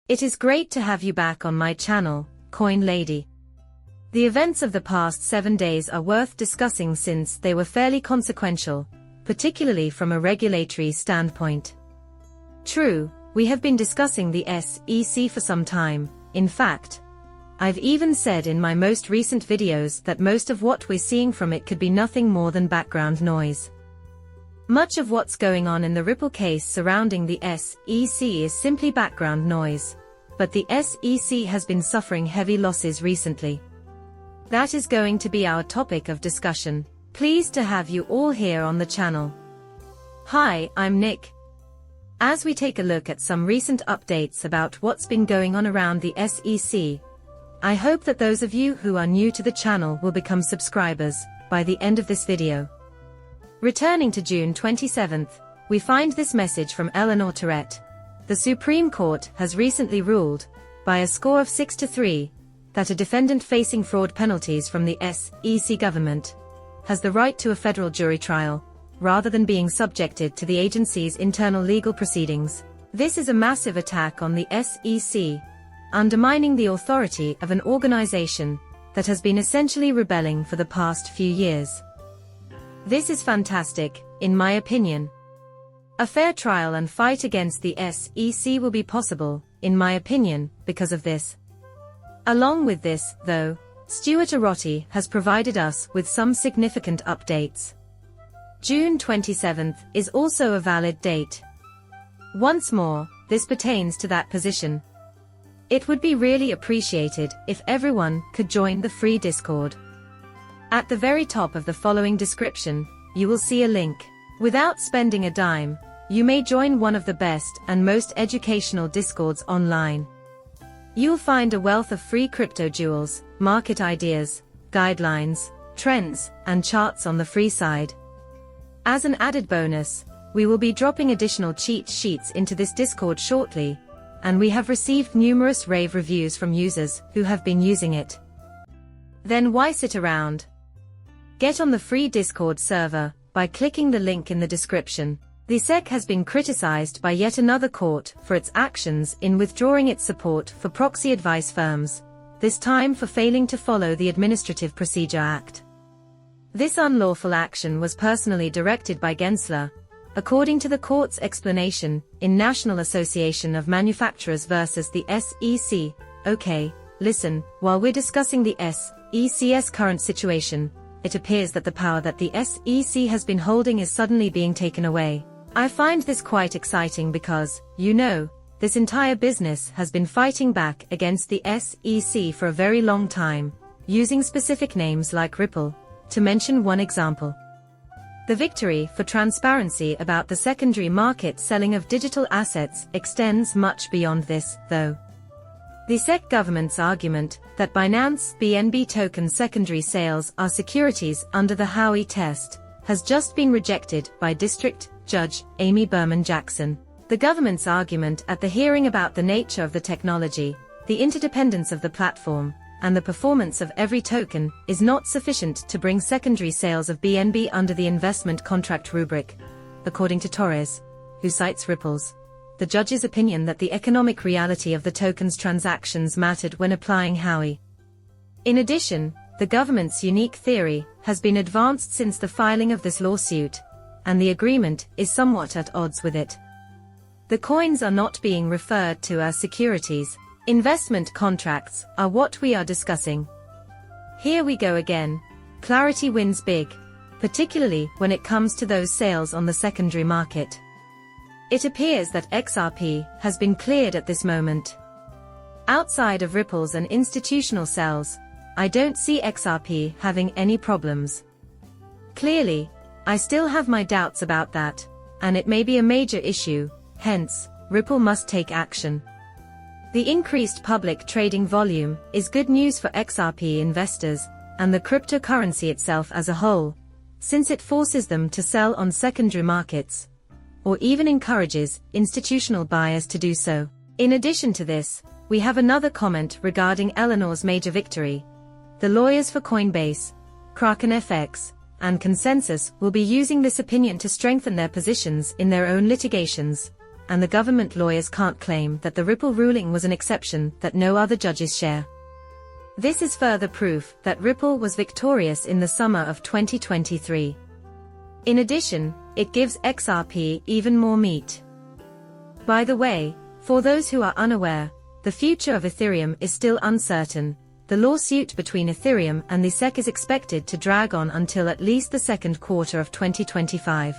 It is great to have you back on my channel, Coin Lady. The events of the past 7 days are worth discussing since they were fairly consequential, particularly from a regulatory standpoint. True, we have been discussing the SEC for some time. In fact, I've even said in my most recent videos that most of what we're seeing from it could be nothing more than background noise. Much of what's going on in the Ripple case surrounding the SEC is simply background noise, but the SEC has been suffering heavy losses recently. That is going to be our topic of discussion. Pleased to have you all here on the channel. Hi, I'm Nick. As we take a look at some recent updates about what's been going on around the SEC, I hope that those of you who are new to the channel will become subscribers by the end of this video. Returning to June 27th, we find this message from Eleanor Tourette. The Supreme Court has recently ruled, by a score of 6-3, that a defendant facing fraud penalties from the SEC government has the right to a federal jury trial, rather than being subjected to the agency's internal legal proceedings. This is a massive attack on the SEC, undermining the authority of an organization that has been essentially rebelling for the past few years. This is fantastic, in my opinion. A fair trial and fight against the SEC will be possible, in my opinion, because of this. Along with this, though, Stuart Aroti has provided us with some significant updates. June 27th is also a valid date. Once more, this pertains to that position. It would be really appreciated if everyone could join the free Discord. At the very top of the following description, you will see a link. Without spending a dime, you may join one of the best and most educational Discords online. You'll find a wealth of free crypto jewels, market ideas, guidelines, trends, and charts on the free side. As an added bonus, we will be dropping additional cheat sheets into this Discord shortly, and we have received numerous rave reviews from users who have been using it. Then why sit around? Get on the free Discord server by clicking the link in the description. The SEC has been criticized by yet another court for its actions in withdrawing its support for proxy advice firms, this time for failing to follow the Administrative Procedure Act. This unlawful action was personally directed by Gensler, according to the court's explanation in National Association of Manufacturers versus the SEC. Okay, listen, while we're discussing the SEC's current situation, it appears that the power that the SEC has been holding is suddenly being taken away. I find this quite exciting because, this entire business has been fighting back against the SEC for a very long time, using specific names like Ripple, to mention one example. The victory for transparency about the secondary market selling of digital assets extends much beyond this, though. The SEC government's argument that Binance BNB token secondary sales are securities under the Howey test has just been rejected by District Judge Amy Berman Jackson. The government's argument at the hearing about the nature of the technology, the interdependence of the platform, and the performance of every token is not sufficient to bring secondary sales of BNB under the investment contract rubric, according to Torres, who cites Ripple's the judge's opinion that the economic reality of the token's transactions mattered when applying Howey. In addition, the government's unique theory has been advanced since the filing of this lawsuit, and the agreement is somewhat at odds with it. The coins are not being referred to as securities. Investment contracts are what we are discussing. Here we go again. Clarity wins big, particularly when it comes to those sales on the secondary market. It appears that XRP has been cleared at this moment. Outside of Ripple's and institutional sales, I don't see XRP having any problems. Clearly, I still have my doubts about that, and it may be a major issue, hence, Ripple must take action. The increased public trading volume is good news for XRP investors and the cryptocurrency itself as a whole, since it forces them to sell on secondary markets, or even encourages institutional buyers to do so. In addition to this, we have another comment regarding Eleanor's major victory. The lawyers for Coinbase, Kraken FX, and Consensus will be using this opinion to strengthen their positions in their own litigations. and the government lawyers can't claim that the Ripple ruling was an exception that no other judges share. This is further proof that Ripple was victorious in the summer of 2023. In addition, it gives XRP even more meat. By the way, for those who are unaware, the future of Ethereum is still uncertain. The lawsuit between Ethereum and the SEC is expected to drag on until at least the second quarter of 2025.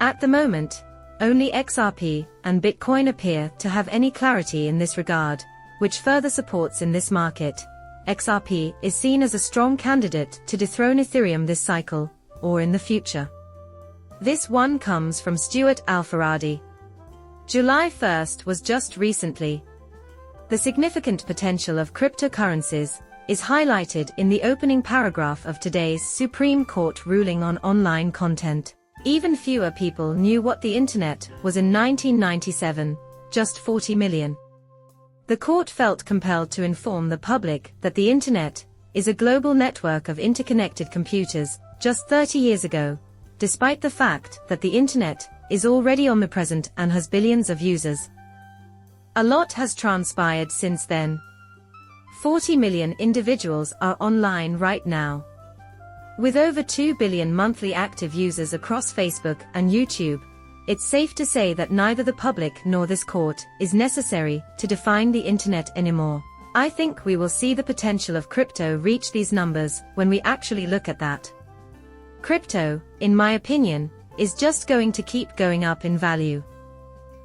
At the moment, only XRP and Bitcoin appear to have any clarity in this regard, which further supports in this market. XRP is seen as a strong candidate to dethrone Ethereum this cycle, or in the future. This one comes from Stuart Alfaradi. July 1st was just recently. The significant potential of cryptocurrencies is highlighted in the opening paragraph of today's Supreme Court ruling on online content. Even fewer people knew what the internet was in 1997, just 40 million. The court felt compelled to inform the public that the internet is a global network of interconnected computers just 30 years ago, despite the fact that the internet is already omnipresent and has billions of users. A lot has transpired since then. 40 million individuals are online right now. With over 2 billion monthly active users across Facebook and YouTube, it's safe to say that neither the public nor this court is necessary to define the internet anymore. I think we will see the potential of crypto reach these numbers when we actually look at that. Crypto, in my opinion, is just going to keep going up in value.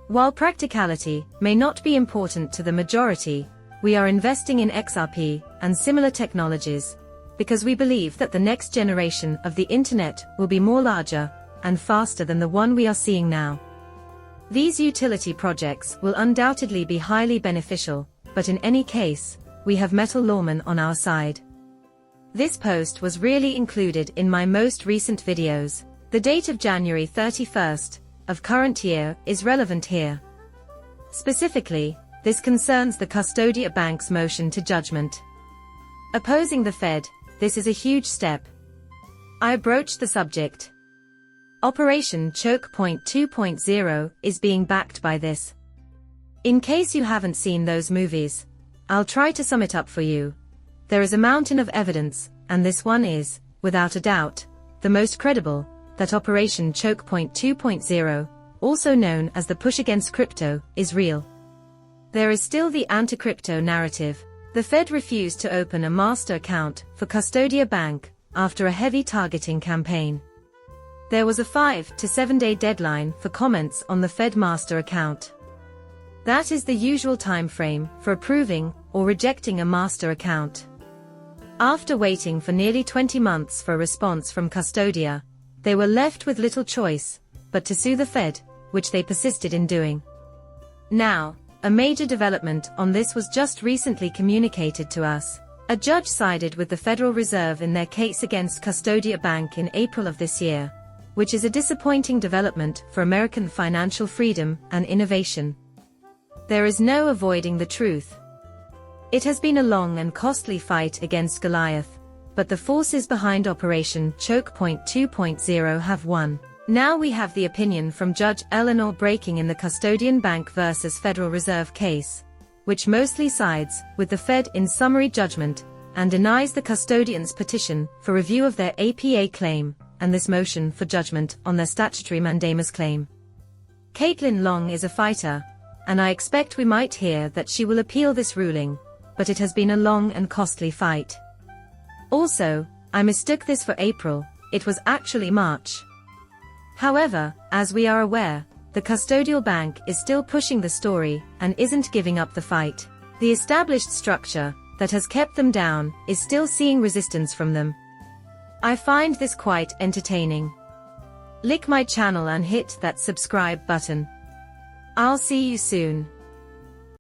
While practicality may not be important to the majority, we are investing in XRP and similar technologies because we believe that the next generation of the internet will be more larger and faster than the one we are seeing now. These utility projects will undoubtedly be highly beneficial, but in any case, we have metal lawmen on our side. This post was really included in my most recent videos. The date of January 31st of current year is relevant here. Specifically, this concerns the Custodia Bank's motion to judgment. Opposing the Fed, this is a huge step. I broached the subject. Operation Choke Point 2.0 is being backed by this. In case you haven't seen those movies, I'll try to sum it up for you. There is a mountain of evidence, and this one is, without a doubt, the most credible, that Operation Choke Point 2.0, also known as the push against crypto, is real. There is still the anti-crypto narrative. The Fed refused to open a master account for Custodia Bank after a heavy targeting campaign. There was a 5 to 7 day deadline for comments on the Fed master account. That is the usual time frame for approving or rejecting a master account. After waiting for nearly 20 months for a response from Custodia, they were left with little choice but to sue the Fed, which they persisted in doing. Now, a major development on this was just recently communicated to us. A judge sided with the Federal Reserve in their case against Custodia Bank in April of this year, which is a disappointing development for American financial freedom and innovation. There is no avoiding the truth. It has been a long and costly fight against Goliath, but the forces behind Operation Choke Point 2.0 have won. Now we have the opinion from Judge Eleanor Breaking in the Custodian Bank versus Federal Reserve case, which mostly sides with the Fed in summary judgment and denies the custodians' petition for review of their APA claim and this motion for judgment on their statutory mandamus claim. Caitlin Long is a fighter, and I expect we might hear that she will appeal this ruling, but it has been a long and costly fight. Also, I mistook this for April, it was actually March. However, as we are aware, the custodial bank is still pushing the story and isn't giving up the fight. The established structure that has kept them down is still seeing resistance from them. I find this quite entertaining. Like my channel and hit that subscribe button. I'll see you soon.